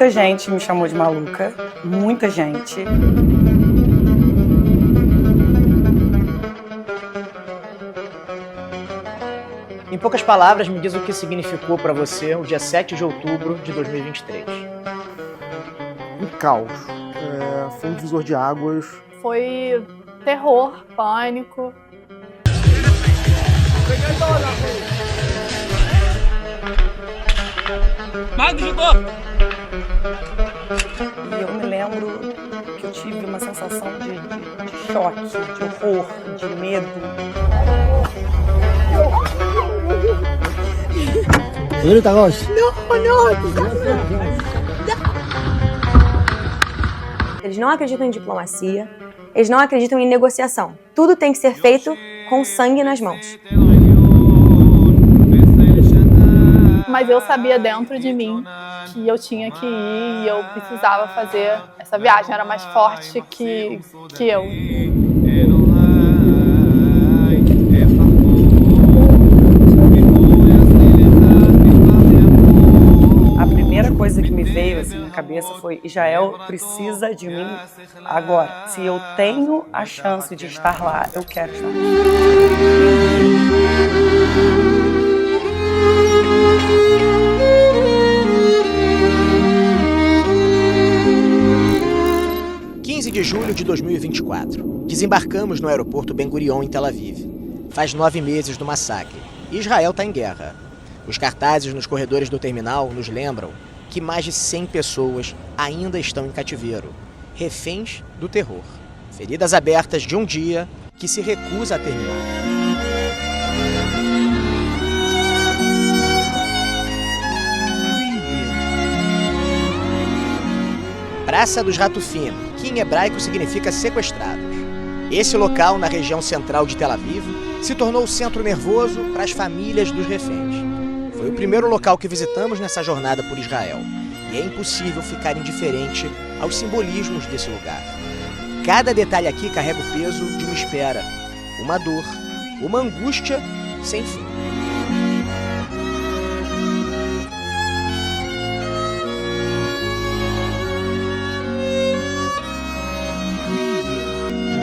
Muita gente me chamou de maluca, muita gente. Em poucas palavras, me diz o que significou para você o dia 7 de outubro de 2023. Um caos. Foi um divisor de águas. Foi terror, pânico. E eu me lembro que eu tive uma sensação de choque, de horror, de medo. Eles não acreditam em diplomacia, eles não acreditam em negociação. Tudo tem que ser feito com sangue nas mãos. Mas eu sabia dentro de mim que eu tinha que ir e eu precisava fazer essa viagem. Era mais forte que eu. A primeira coisa que me veio assim na cabeça foi: Israel precisa de mim agora. Se eu tenho a chance de estar lá, eu quero estar lá. 15 de julho de 2024. Desembarcamos no aeroporto Ben Gurion, em Tel Aviv. Faz 9 meses do massacre. E Israel está em guerra. Os cartazes nos corredores do terminal nos lembram que mais de 100 pessoas ainda estão em cativeiro, reféns do terror. Feridas abertas de um dia que se recusa a terminar. Praça dos Hatufim, que em hebraico significa sequestrados. Esse local, na região central de Tel Aviv, se tornou o centro nervoso para as famílias dos reféns. Foi o primeiro local que visitamos nessa jornada por Israel, e é impossível ficar indiferente aos simbolismos desse lugar. Cada detalhe aqui carrega o peso de uma espera, uma dor, uma angústia sem fim.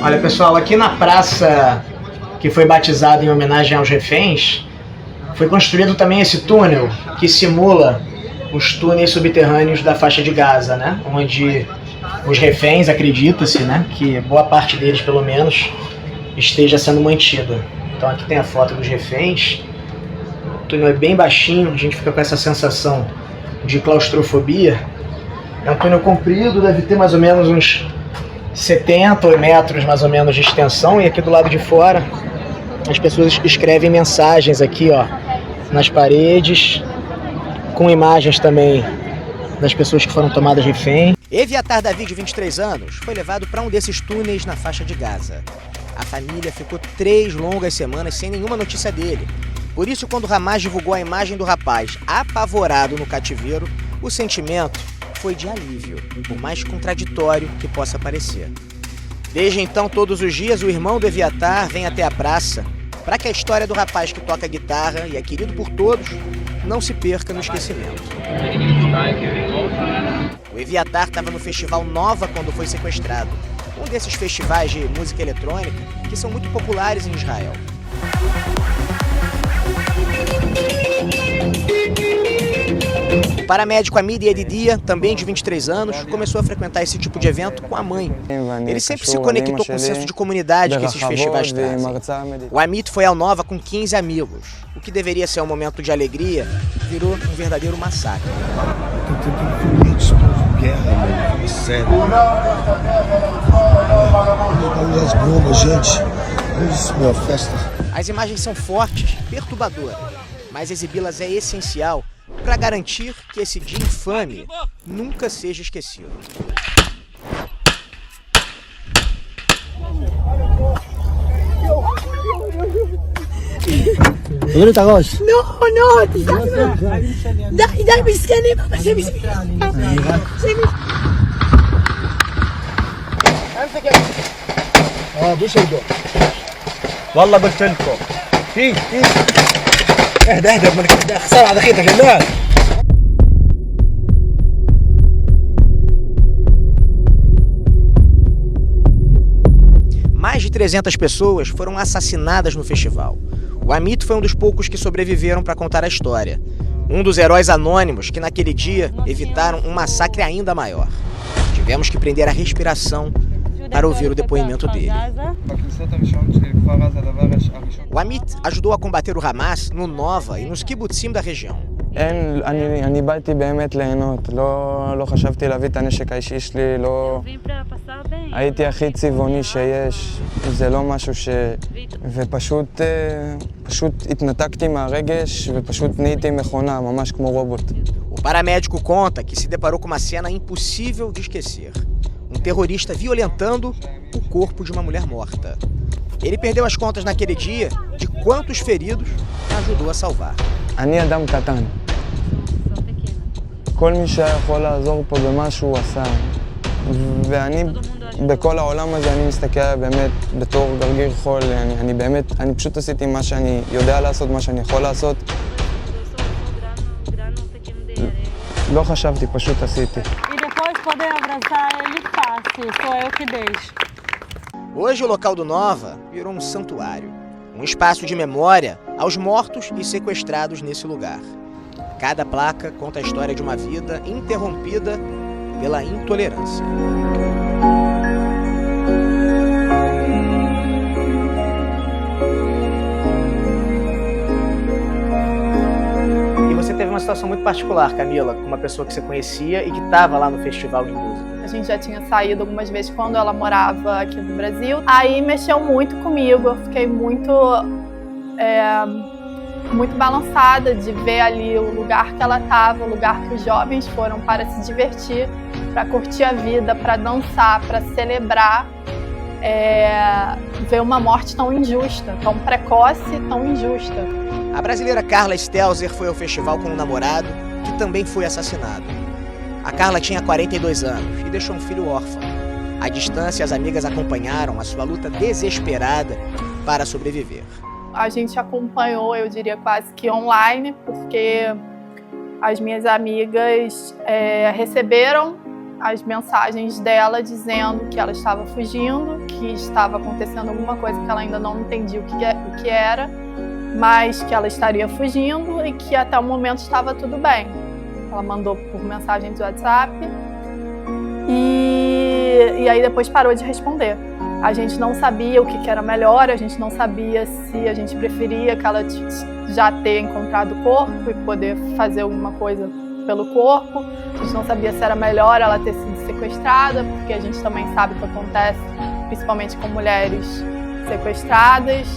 Olha, pessoal, aqui na praça que foi batizada em homenagem aos reféns, foi construído também esse túnel que simula os túneis subterrâneos da faixa de Gaza, né? Onde os reféns, acredita-se, né, que boa parte deles, pelo menos, esteja sendo mantida. Então aqui tem a foto dos reféns. O túnel é bem baixinho, a gente fica com essa sensação de claustrofobia. É um túnel comprido, deve ter mais ou menos uns 70 metros mais ou menos de extensão, e aqui do lado de fora as pessoas escrevem mensagens aqui, ó, nas paredes, com imagens também das pessoas que foram tomadas refém. Eviatar Davi, de 23 anos, foi levado para um desses túneis na faixa de Gaza. A família ficou 3 longas semanas sem nenhuma notícia dele. Por isso, quando Hamas divulgou a imagem do rapaz apavorado no cativeiro, o sentimento foi de alívio, por mais contraditório que possa parecer. Desde então, todos os dias, o irmão do Eviatar vem até a praça para que a história do rapaz que toca guitarra e é querido por todos não se perca no esquecimento. O Eviatar estava no Festival Nova quando foi sequestrado, um desses festivais de música eletrônica que são muito populares em Israel. O paramédico Amir Yedidia, também de 23 anos, começou a frequentar esse tipo de evento com a mãe. Ele sempre se conectou com o senso de comunidade que esses festivais trazem. O Amit foi ao Nova com 15 amigos. O que deveria ser um momento de alegria virou um verdadeiro massacre. Sério. As bombas, gente. Isso, meu, festa. As imagens são fortes, perturbadoras, mas exibi-las é essencial para garantir que esse dia infame nunca seja esquecido. والله قلت لكم في اهدى خسارة على دخيتك. Mais de 300 pessoas foram assassinadas no festival. O Amit foi um dos poucos que sobreviveram para contar a história. Um dos heróis anônimos que naquele dia evitaram um massacre ainda maior. Tivemos que prender a respiração para ouvir o depoimento dele. O Amit ajudou a combater o Hamas no Nova e nos קיבוצים da região. אני באתי באמת ליהנות, לא חשבתי להביא את הנשק האישי שלי, הייתי הכי צבעוני שיש, זה לא משהו ופשוט התנתקתי מהרגש ופשוט נהייתי מכונה, ממש כמו רובוט. O paramédico conta que se deparou com uma cena impossível de esquecer. Um terrorista violentando o corpo de uma mulher morta. Ele perdeu as contas naquele dia de quantos feridos ajudou a salvar. אני אדם קטן. כל מי שיכול לעזור פה במשהו הוא עשה. ואני, בכל העולם הזה, אני מסתכל באמת בתור גרגיר חול. אני פשוט עשיתי מה שאני יודע לעשות, מה שאני יכול לעשות. לא חשבתי, פשוט עשיתי. Hoje o local do Nova virou um santuário. Um espaço de memória aos mortos e sequestrados nesse lugar. Cada placa conta a história de uma vida interrompida pela intolerância. E você teve uma situação muito particular, Camila, com uma pessoa que você conhecia e que estava lá no festival de música. A gente já tinha saído algumas vezes quando ela morava aqui no Brasil. Aí mexeu muito comigo, eu fiquei muito balançada de ver ali o lugar que ela estava, o lugar que os jovens foram para se divertir, para curtir a vida, para dançar, para celebrar. Ver uma morte tão injusta, tão precoce, tão injusta. A brasileira Carla Stelzer foi ao festival com um namorado que também foi assassinado. A Carla tinha 42 anos e deixou um filho órfão. À distância, as amigas acompanharam a sua luta desesperada para sobreviver. A gente acompanhou, eu diria quase que online, porque as minhas amigas receberam as mensagens dela dizendo que ela estava fugindo, que estava acontecendo alguma coisa que ela ainda não entendia o que era, mas que ela estaria fugindo e que até o momento estava tudo bem. Ela mandou por mensagem de WhatsApp e aí depois parou de responder. A gente não sabia o que era melhor, a gente não sabia se a gente preferia que ela já ter encontrado o corpo e poder fazer alguma coisa pelo corpo. A gente não sabia se era melhor ela ter sido sequestrada, porque a gente também sabe o que acontece, principalmente com mulheres sequestradas.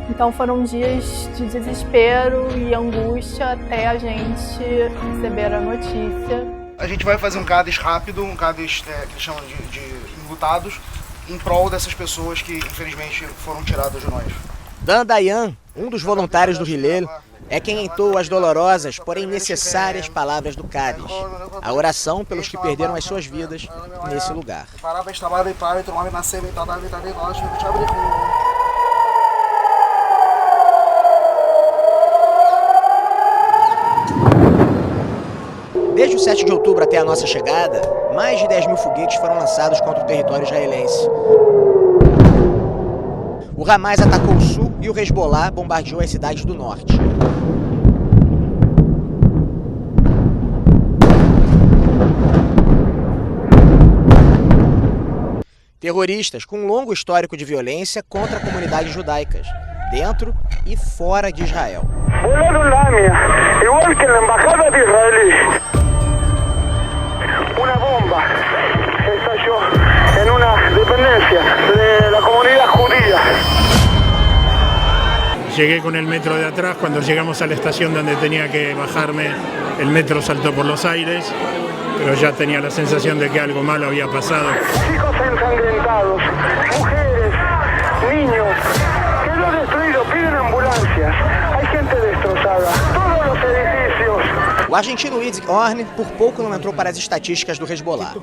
Então foram dias de desespero e angústia até a gente receber a notícia. A gente vai fazer um CADES rápido, um CADES que eles chamam de enlutados, em prol dessas pessoas que infelizmente foram tiradas de nós. Dan Dayan, um dos voluntários do Hillel, é quem entoa as dolorosas, porém necessárias palavras do CADES. A oração pelos que perderam as suas vidas nesse lugar. Desde o 7 de outubro até a nossa chegada, mais de 10 mil foguetes foram lançados contra o território israelense. O Hamas atacou o sul e o Hezbollah bombardeou as cidades do norte. Terroristas com um longo histórico de violência contra comunidades judaicas, dentro e fora de Israel. Volaram Lamia, igual que na embaixada de Israel. Una bomba estalló en una dependencia de la comunidad judía. Llegué con el metro de atrás, cuando llegamos a la estación donde tenía que bajarme, el metro saltó por los aires, pero ya tenía la sensación de que algo malo había pasado. Chicos ensangrentados, mujeres, niños, quedó destruido, piden ambulancias, hay gente destrozada, todos los edificios. O argentino Idzik Horn por pouco não entrou para as estatísticas do Hezbollah.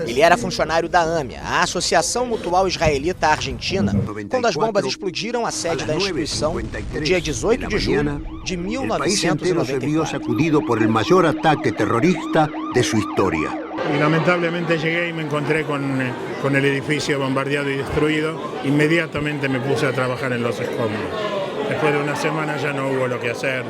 Ele era funcionário da AMIA, a Associação Mutual Israelita Argentina, quando as bombas explodiram a sede da instituição no dia 18 de julho de 1994. y lamentablemente llegué y me encontré con el edificio bombardeado y destruido. Inmediatamente me puse a trabajar en los escombros. Después de una semana ya no hubo lo que hacer,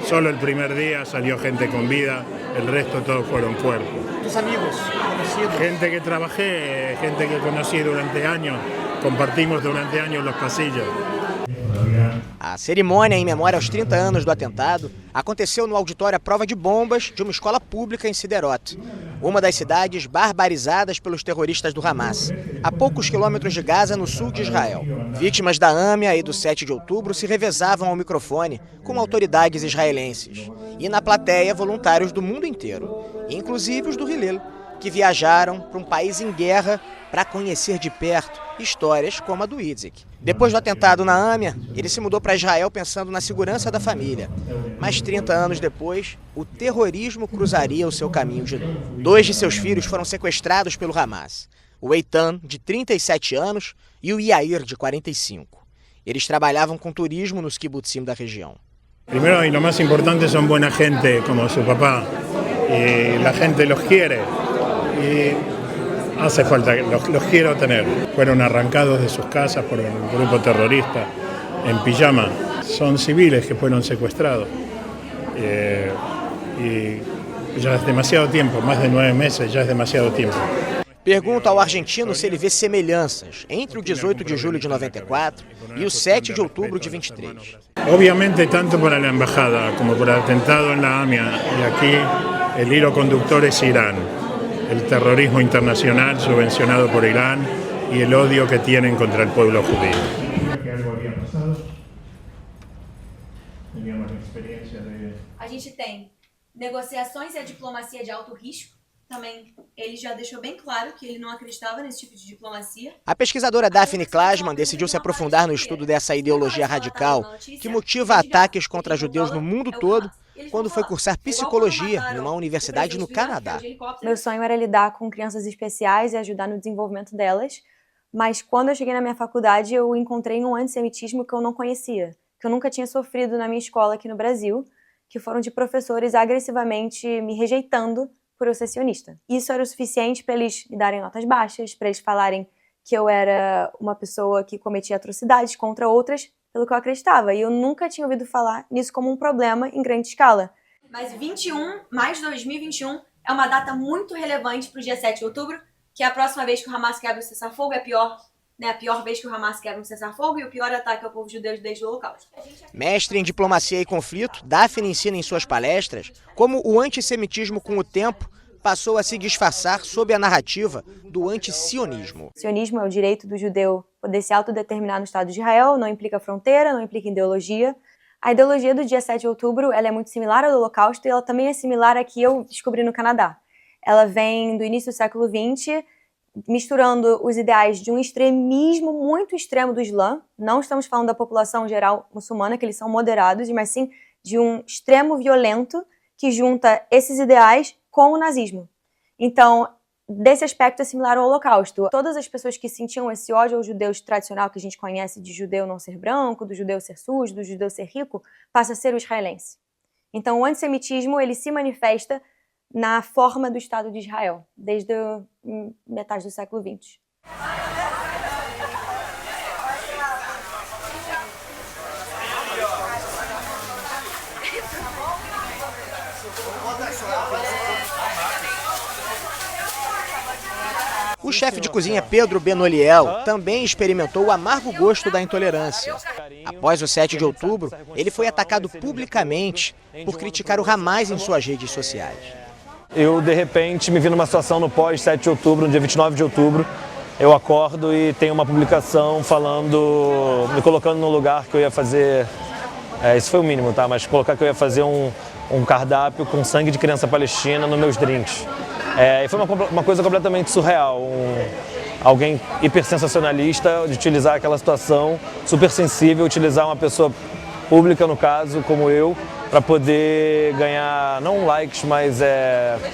solo el primer día salió gente con vida, el resto todos fueron cuerpos. ¿Tus amigos conocidos? Gente que trabajé, gente que conocí durante años, compartimos durante años los pasillos. A cerimônia em memória aos 30 anos do atentado aconteceu no auditório à prova de bombas de uma escola pública em Sderot, uma das cidades barbarizadas pelos terroristas do Hamas, a poucos quilômetros de Gaza, no sul de Israel. Vítimas da AMIA e do 7 de outubro se revezavam ao microfone com autoridades israelenses. E na plateia, voluntários do mundo inteiro, inclusive os do Hillel, que viajaram para um país em guerra para conhecer de perto histórias como a do Itzik. Depois do atentado na AMIA, ele se mudou para Israel pensando na segurança da família. Mas 30 anos depois, o terrorismo cruzaria o seu caminho de novo. 2 de seus filhos foram sequestrados pelo Hamas. O Eitan, de 37 anos, e o Yair, de 45. Eles trabalhavam com turismo nos kibbutzim da região. Primero y lo más importante son buena gente como su papá. Y la gente los quiere. Y hace falta, los quiero tener. Fueron arrancados de sus casas por un grupo terrorista en pijama. Son civiles que fueron secuestrados. Y ya es demasiado tiempo, más de 9 meses, ya es demasiado tiempo. Pergunta ao argentino se ele vê semelhanças entre o 18 de julho de 94 e o 7 de outubro de 23. Obviamente, tanto para la embajada como por el atentado en la AMIA, y aquí el hilo conductor es Irán. El terrorismo internacional subvencionado por Irán y el odio que tienen contra el pueblo judío. A gente tem negociações e a diplomacia de alto risco. Também ele já deixou bem claro que ele não acreditava nesse tipo de diplomacia. A pesquisadora Daphne Klasman decidiu se aprofundar no estudo dessa ideologia radical que motiva ataques contra judeus no mundo todo quando foi cursar psicologia numa universidade no Canadá. Meu sonho era lidar com crianças especiais e ajudar no desenvolvimento delas, mas quando eu cheguei na minha faculdade eu encontrei um antissemitismo que eu não conhecia, que eu nunca tinha sofrido na minha escola aqui no Brasil, que foram de professores agressivamente me rejeitando por eu ser sionista. Isso era o suficiente para eles me darem notas baixas, para eles falarem que eu era uma pessoa que cometia atrocidades contra outras pelo que eu acreditava. E eu nunca tinha ouvido falar nisso como um problema em grande escala. Mas 21 mais 2021 é uma data muito relevante para o dia 7 de outubro, que é a próxima vez que o Hamas quebra o cessar-fogo, é a pior vez que o Hamas quebra um cessar-fogo e o pior ataque ao povo judeu desde o Holocausto. Mestre em diplomacia e conflito, Daphne ensina em suas palestras como o antissemitismo, com o tempo, passou a se disfarçar sob a narrativa do antisionismo. O sionismo é o direito do judeu poder se autodeterminar no Estado de Israel, não implica fronteira, não implica ideologia. A ideologia do dia 7 de outubro ela é muito similar ao do Holocausto e ela também é similar à que eu descobri no Canadá. Ela vem do início do século XX, misturando os ideais de um extremismo muito extremo do Islã. Não estamos falando da população geral muçulmana, que eles são moderados, mas sim de um extremo violento que junta esses ideais com o nazismo. Então, desse aspecto é similar ao Holocausto. Todas as pessoas que sentiam esse ódio aos judeus tradicional que a gente conhece de judeu não ser branco, do judeu ser sujo, do judeu ser rico, passa a ser o israelense. Então, o antissemitismo ele se manifesta na forma do Estado de Israel, desde a metade do século XX. O chefe de cozinha Pedro Benoliel também experimentou o amargo gosto da intolerância. Após o 7 de outubro, ele foi atacado publicamente por criticar o Hamas em suas redes sociais. Eu, de repente, me vi numa situação no pós-7 de outubro, no dia 29 de outubro. Eu acordo e tenho uma publicação falando, me colocando no lugar que eu ia fazer, isso foi o mínimo, tá? Mas colocar que eu ia fazer um cardápio com sangue de criança palestina nos meus drinks. E foi uma coisa completamente surreal, alguém hipersensacionalista de utilizar aquela situação super sensível, utilizar uma pessoa pública, no caso, como eu, para poder ganhar, não likes, mas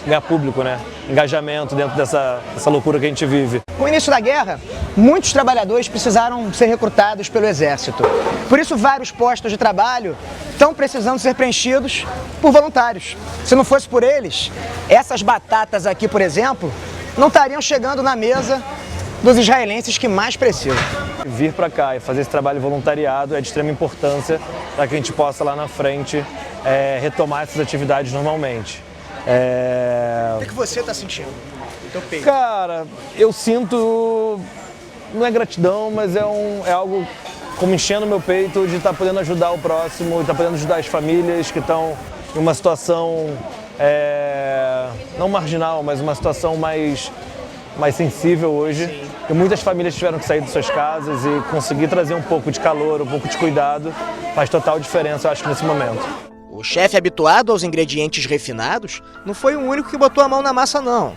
ganhar público, né? Engajamento dentro dessa loucura que a gente vive. Com o início da guerra, muitos trabalhadores precisaram ser recrutados pelo Exército. Por isso, vários postos de trabalho estão precisando ser preenchidos por voluntários. Se não fosse por eles, essas batatas aqui, por exemplo, não estariam chegando na mesa dos israelenses que mais precisam. Vir para cá e fazer esse trabalho voluntariado é de extrema importância para que a gente possa lá na frente retomar essas atividades normalmente. O que você está sentindo no teu peito? Cara, eu sinto, não é gratidão, mas é algo como enchendo meu peito de estar podendo ajudar o próximo, de estar podendo ajudar as famílias que estão em uma situação, não marginal, mas uma situação mais sensível hoje. Sim. E muitas famílias tiveram que sair de suas casas e conseguir trazer um pouco de calor, um pouco de cuidado, faz total diferença, eu acho, nesse momento. O chefe habituado aos ingredientes refinados não foi o único que botou a mão na massa, não.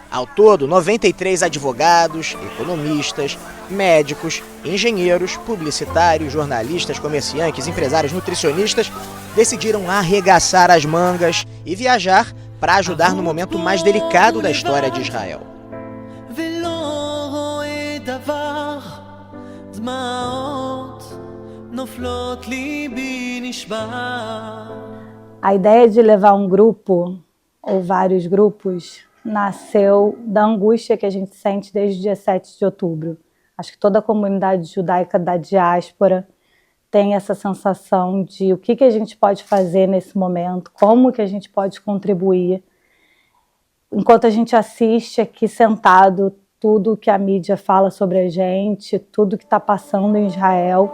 Ao todo, 93 advogados, economistas, médicos, engenheiros, publicitários, jornalistas, comerciantes, empresários, nutricionistas decidiram arregaçar as mangas e viajar para ajudar no momento mais delicado da história de Israel. A ideia de levar um grupo ou vários grupos nasceu da angústia que a gente sente desde o dia 7 de outubro. Acho que toda a comunidade judaica da diáspora tem essa sensação de o que a gente pode fazer nesse momento, como que a gente pode contribuir. Enquanto a gente assiste aqui sentado tudo que a mídia fala sobre a gente, tudo que está passando em Israel.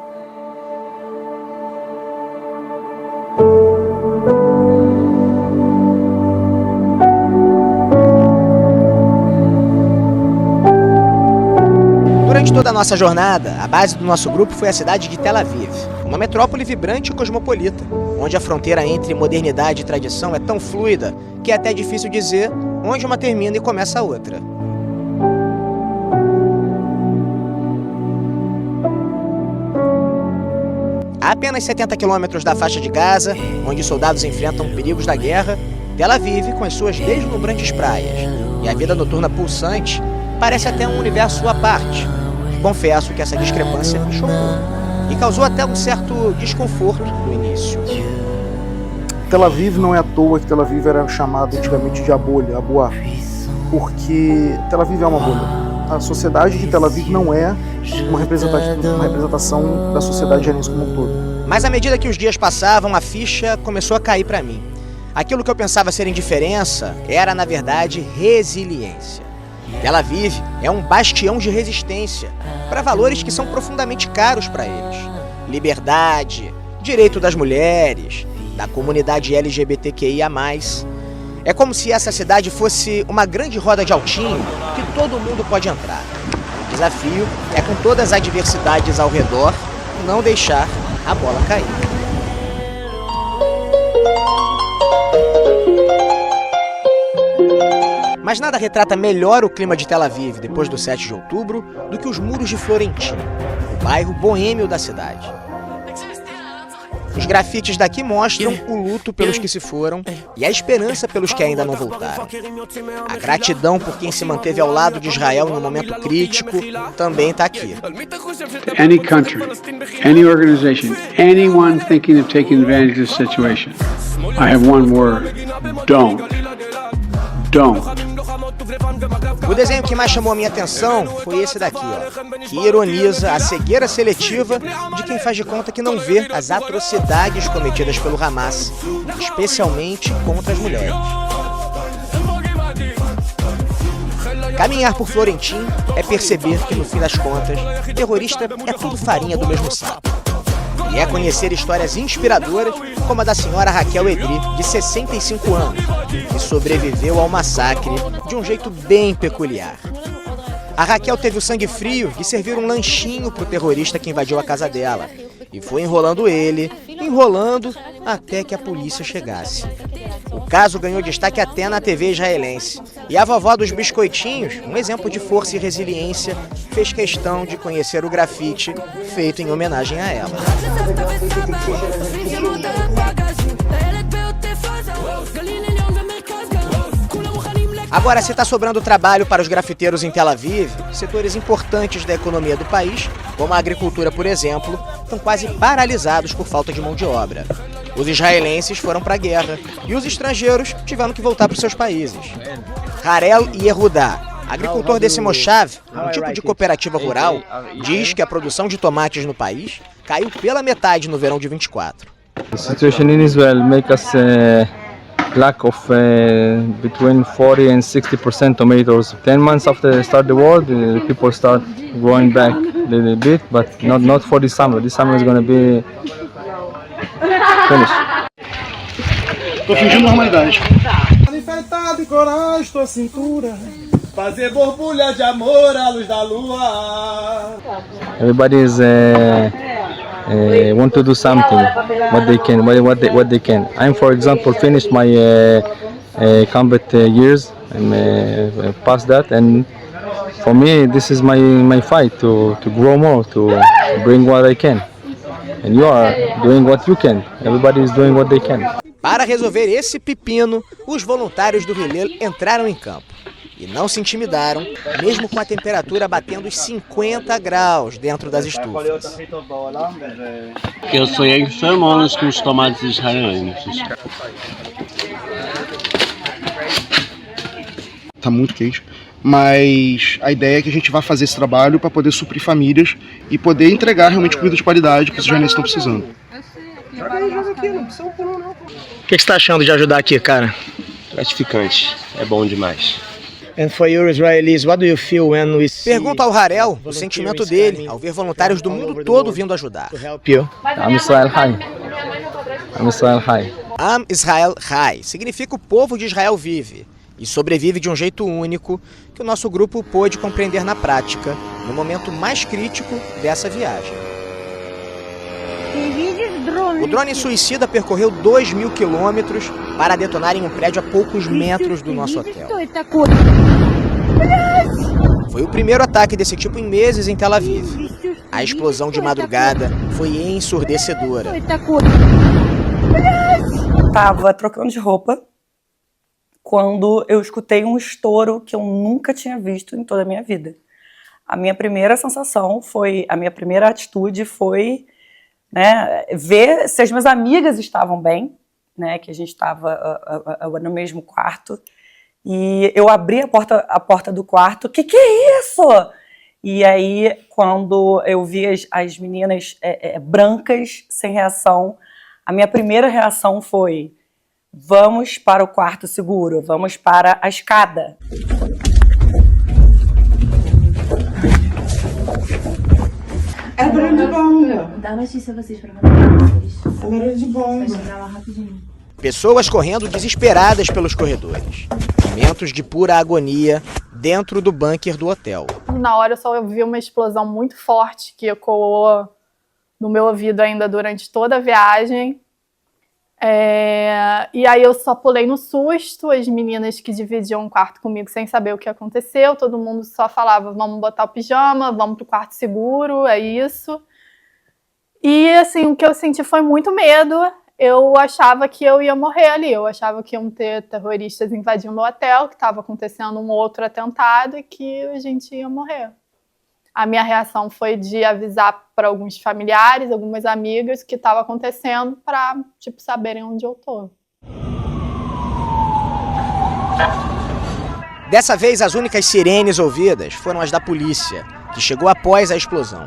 Durante toda a nossa jornada, a base do nosso grupo foi a cidade de Tel Aviv, uma metrópole vibrante e cosmopolita, onde a fronteira entre modernidade e tradição é tão fluida que é até difícil dizer onde uma termina e começa a outra. A apenas 70 quilômetros da faixa de Gaza, onde os soldados enfrentam perigos da guerra, Tel Aviv, com as suas deslumbrantes praias e a vida noturna pulsante, parece até um universo à parte. Confesso que essa discrepância me chocou e causou até um certo desconforto no início. Tel Aviv não é à toa que Tel Aviv era chamado antigamente de a bolha, a boa, porque Tel Aviv é uma bolha. A sociedade de Tel Aviv não é uma representação da sociedade israelense como um todo. Mas à medida que os dias passavam, a ficha começou a cair para mim. Aquilo que eu pensava ser indiferença era, na verdade, resiliência. Tel Aviv é um bastião de resistência para valores que são profundamente caros para eles. Liberdade, direito das mulheres, da comunidade LGBTQIA+. É como se essa cidade fosse uma grande roda de altinho que todo mundo pode entrar. O desafio é, com todas as adversidades ao redor, não deixar a bola cair. Mas nada retrata melhor o clima de Tel Aviv depois do 7 de outubro do que os muros de Florentin, o bairro boêmio da cidade. Os grafites daqui mostram o luto pelos que se foram e a esperança pelos que ainda não voltaram. A gratidão por quem se manteve ao lado de Israel no momento crítico também está aqui. Any country, any organization, anyone thinking of taking advantage of the situation, I have one word: don't. O desenho que mais chamou a minha atenção foi esse daqui, ó, que ironiza a cegueira seletiva de quem faz de conta que não vê as atrocidades cometidas pelo Hamas, especialmente contra as mulheres. Caminhar por Florentin é perceber que, no fim das contas, terrorista é tudo farinha do mesmo saco. E é conhecer histórias inspiradoras como a da senhora Raquel Edri, de 65 anos, que sobreviveu ao massacre de um jeito bem peculiar. A Raquel teve o sangue frio de servir um lanchinho para o terrorista que invadiu a casa dela e foi enrolando ele, até que a polícia chegasse. O caso ganhou destaque até na TV israelense. E a vovó dos biscoitinhos, um exemplo de força e resiliência, fez questão de conhecer o grafite feito em homenagem a ela. A Agora, se está sobrando trabalho para os grafiteiros em Tel Aviv, setores importantes da economia do país, como a agricultura, por exemplo, estão quase paralisados por falta de mão de obra. Os israelenses foram para a guerra e os estrangeiros tiveram que voltar para os seus países. Harel Yehudá, agricultor desse moshav, um tipo de cooperativa rural, diz que a produção de tomates no país caiu pela metade no verão de 24. The situation in Israel makes us lack of between 40 and 60% tomatoes. 10 months after start the war, the people start growing back a little bit, but not for this summer. This summer is going to be finished. Tô fingindo normalidade. Enfeitado e coragem, tua cintura, fazer borbulha de amor à luz da lua. Everybody is want to do something, what they can. I'm, for example, finished my combat years and past that, and for me, this is my fight to grow more, to bring what I can. And you are doing what you can. Everybody is doing what they can. Para resolver esse pepino, os voluntários do Hillel entraram em campo. E não se intimidaram, mesmo com a temperatura batendo os 50 graus dentro das estufas. Eu sonhei semanas com os tomates israelenses. Tá muito quente, mas a ideia é que a gente vá fazer esse trabalho para poder suprir famílias e poder entregar realmente comida de qualidade que os israelenses estão precisando. O que você está achando de ajudar aqui, cara? Gratificante, é bom demais. And for you Israelis, what do you feel when we see... Pergunto ao Harel o sentimento dele ao ver voluntários do mundo todo vindo ajudar. Am Israel Hai. Am Israel Hai. Am Israel Hai significa o povo de Israel vive e sobrevive de um jeito único que o nosso grupo pôde compreender na prática no momento mais crítico dessa viagem. O drone suicida percorreu 2.000 quilômetros para detonar em um prédio a poucos metros do nosso hotel. Foi o primeiro ataque desse tipo em meses em Tel Aviv. A explosão de madrugada foi ensurdecedora. Estava trocando de roupa quando eu escutei um estouro que eu nunca tinha visto em toda a minha vida. A minha primeira sensação foi, a minha primeira atitude foi, né, ver se as minhas amigas estavam bem, né, que a gente estava no mesmo quarto. E eu abri a porta do quarto, que é isso? E aí, quando eu vi as meninas brancas, sem reação, a minha primeira reação foi: vamos para o quarto seguro, vamos para a escada. É barulho de bomba. Dá notícia a vocês pra vocês. É barulho de bomba. Vai chegar lá rapidinho. Pessoas correndo desesperadas pelos corredores. Momentos de pura agonia dentro do bunker do hotel. Na hora eu só ouvi uma explosão muito forte que ecoou no meu ouvido ainda durante toda a viagem. E aí eu só pulei no susto, as meninas que dividiam um quarto comigo sem saber o que aconteceu, todo mundo só falava: vamos botar o pijama, vamos pro quarto seguro, é isso. E assim, o que eu senti foi muito medo. Eu achava que eu ia morrer ali, eu achava que iam ter terroristas invadindo o hotel, que estava acontecendo um outro atentado e que a gente ia morrer. A minha reação foi de avisar para alguns familiares, algumas amigas que estava acontecendo para, saberem onde eu tô. Dessa vez, as únicas sirenes ouvidas foram as da polícia, que chegou após a explosão.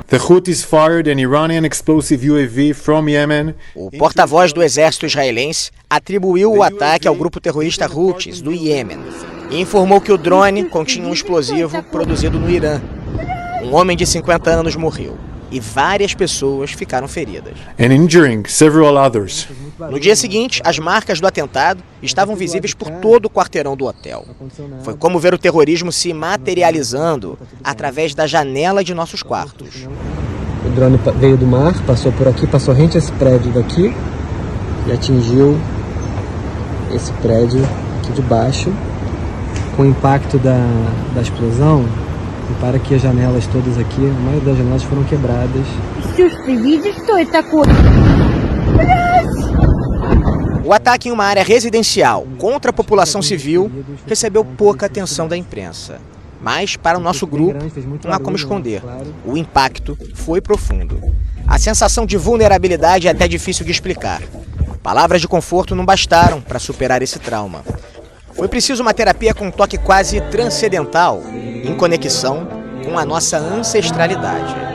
The Houthis fired an Iranian explosive UAV from Yemen. O porta-voz do exército israelense atribuiu o ataque ao grupo terrorista Houthis do Iêmen e informou que o drone continha um explosivo produzido no Irã. Um homem de 50 anos morreu e várias pessoas ficaram feridas. And injuring several others. No dia seguinte, as marcas do atentado estavam visíveis por todo o quarteirão do hotel. Foi como ver o terrorismo se materializando através da janela de nossos quartos. O drone veio do mar, passou por aqui, passou rente a esse prédio daqui e atingiu esse prédio aqui de baixo. Com o impacto da explosão, repara que as janelas todas aqui, a maioria das janelas foram quebradas. O O ataque em uma área residencial contra a população civil recebeu pouca atenção da imprensa. Mas, para o nosso grupo, não há como esconder. O impacto foi profundo. A sensação de vulnerabilidade é até difícil de explicar. Palavras de conforto não bastaram para superar esse trauma. Foi preciso uma terapia com um toque quase transcendental, em conexão com a nossa ancestralidade.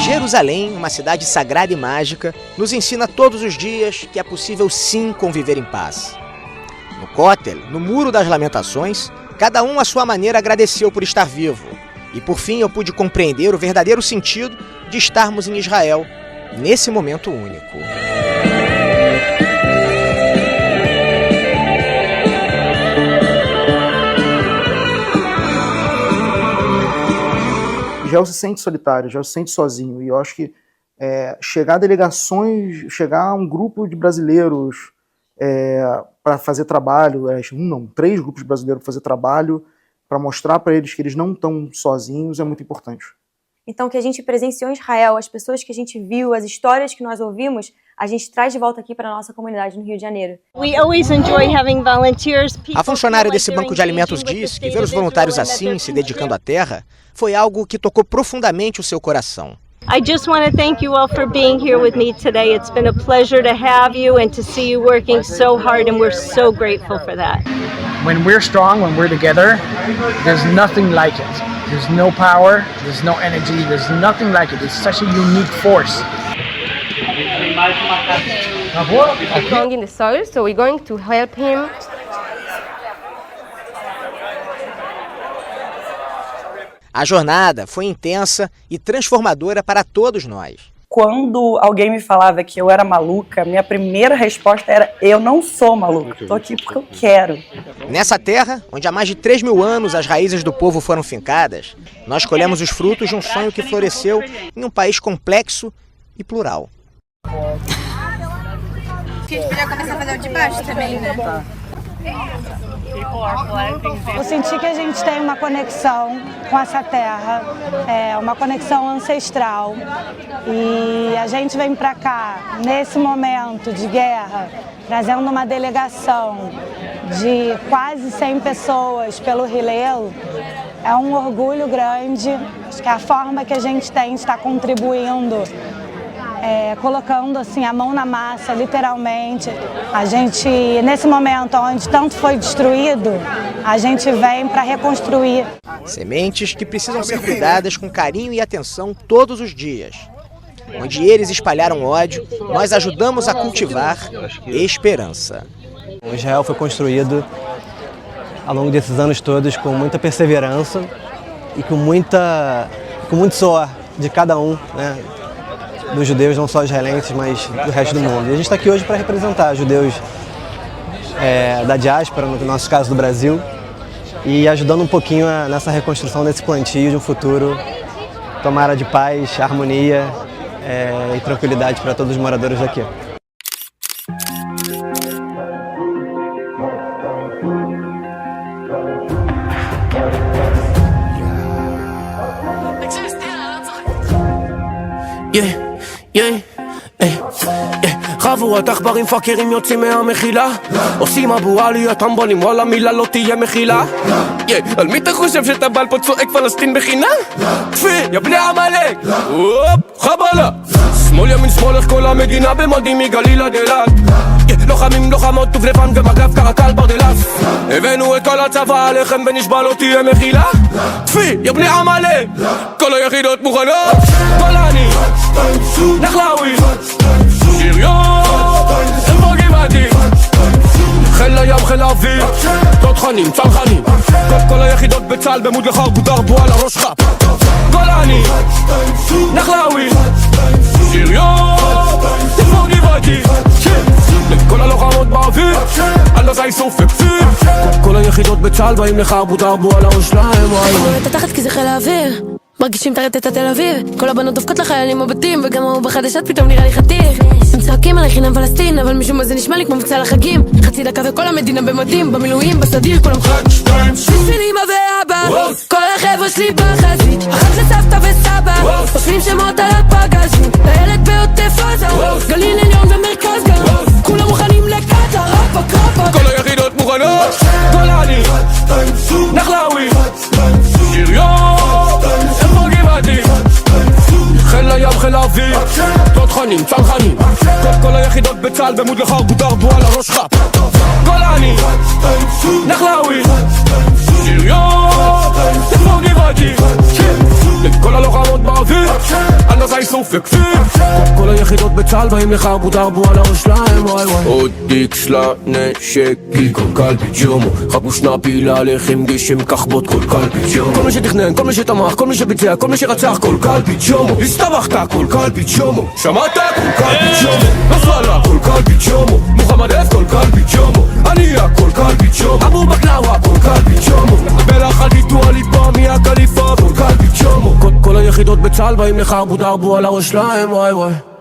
Jerusalém, uma cidade sagrada e mágica, nos ensina todos os dias que é possível sim conviver em paz. No Kotel, no Muro das Lamentações, cada um à sua maneira agradeceu por estar vivo. E por fim eu pude compreender o verdadeiro sentido de estarmos em Israel, nesse momento único. Israel se sente solitário, Israel se sente sozinho. E eu acho que chegar a delegações, chegar a um grupo de brasileiros para fazer trabalho, 3 grupos de brasileiros para fazer trabalho, para mostrar para eles que eles não estão sozinhos, é muito importante. Então, o que a gente presenciou em Israel, as pessoas que a gente viu, as histórias que nós ouvimos, a gente traz de volta aqui para a nossa comunidade no Rio de Janeiro. A funcionária desse banco de alimentos diz que ver os voluntários assim, se dedicando à terra, foi algo que tocou profundamente o seu coração. I just want to thank you all for being here with me today. It's been a pleasure to have you and to see you working so hard, and we're so grateful for that. When we're strong, when we're together, there's nothing like it. There's no power, there's no energy, there's nothing like it. It's such a unique force. Strong in the soil, so we're going to help him. A jornada foi intensa e transformadora para todos nós. Quando alguém me falava que eu era maluca, minha primeira resposta era: eu não sou maluca, estou aqui porque eu quero. Nessa terra, onde há mais de 3.000 anos as raízes do povo foram fincadas, nós colhemos os frutos de um sonho que floresceu em um país complexo e plural. A gente podia começar a fazer o de baixo também, né? Eu senti que a gente tem uma conexão com essa terra, uma conexão ancestral. E a gente vem para cá, nesse momento de guerra, trazendo uma delegação de quase 100 pessoas pelo Hilel. É um orgulho grande. Acho que a forma que a gente tem de estar contribuindo, colocando assim a mão na massa, literalmente. A gente, nesse momento onde tanto foi destruído, a gente vem para reconstruir. Sementes que precisam ser cuidadas com carinho e atenção todos os dias. Onde eles espalharam ódio, nós ajudamos a cultivar esperança. O Israel foi construído ao longo desses anos todos com muita perseverança e com muito suor de cada um, né? Dos judeus, não só israelenses, mas do resto do mundo. E a gente está aqui hoje para representar judeus da diáspora, no nosso caso do Brasil, e ajudando um pouquinho nessa reconstrução desse plantio de um futuro, tomara de paz, harmonia e tranquilidade para todos os moradores daqui. חבורת עכברים פאקרים יוצאים מהמחילה עושים אבו עליות טמבולים וואלה מילה לא תהיה מחילה על מי אתה חושב שאתה בעל פה צועק פלסטין בחינה? כפי יא בני עמלק חבלה שמאל ימין שמאל איך כל המדינה במודים מגליל עד אילת לוחמים לוחמות טובלפן ומג"ב קרקל ברדלף הבאנו את כל הצבא עליכם ונשבע לא תהיה מחילה כפי יא בני עמלק כל היחידות מוכנות גולני נחלאווי שריון איפה גבעתי חיל הים חיל האוויר תותחנים צנחנים כל היחידות בצה"ל במוד לחרבו דרבו על הראש חפ גולני נחלאווי שריון איפה גבעתי כל הלוחמות באוויר על נוסע איסוף ופיר כל היחידות בצה"ל באים לחרבו דרבו על הראש שלהם אתה תחת כי זה חיל האוויר מרגישים תרדת את תל אביב. כל הבנות דופקות לחיילים בבתים, וגם ההוא בחדשות פתאום נראה לי חתיך. הם צועקים עלי חינם פלסטין, אבל משום מה זה נשמע לי כמו מבצע לחגים. חצי דקה וכל המדינה במדים, במילואים, בסדיר, כולם חג שתיים בשביל אמא ואבא, כל החבר'ה שלי בחזית, אחת לסבתא וסבא, חושבים שמות על הפגזים, לילד בעוטף עזה, גליל עליון ומרכז גם, כולם מוכנים לקטע, רפק רפק, כל היחידות מוכנות, גולני, נחלאווי, שריון, איפה גבעתי, חיל הים, חיל האוויר, תותחנים, צנחנים, כל היחידות בצה"ל במוד לחרבו דרבו על הראש חפ, גולני, נחלאווי, שריון, איפה גבעתי, לכל הלוחמות באוויר, הנדסה איסוף וכפיר, כל היחידות בצה"ל באים לחרבו דרבו על הראש להם, וואי וואי. עוד איקס לנשק, כל קלפי ג'ומו, חבו שנה פעילה לחם גשם כחבות כל קלפי ג'ומו, כל מי שתכנן, כל מי שתמך, כל מי שביצע, כל מי שרצח, כל קלפי ג'ומו, הסתבכת, כל קלפי ג'ומו, שמעת, כל קלפי ג'ומו, נסראללה, כל קלפי ג'ומו, מוחמד אף, כל קלפי ג'ומו, עניה, כל קלפי ג'ומו, אבו בקלאווה, כל קלפי ג'ומו, בלח על ביטו הליפה, מיה קליפה, כל קלפי ג'ומו, כל היחידות בצה"ל באים לחרבו דרבו על הראש להם, וואי וואי.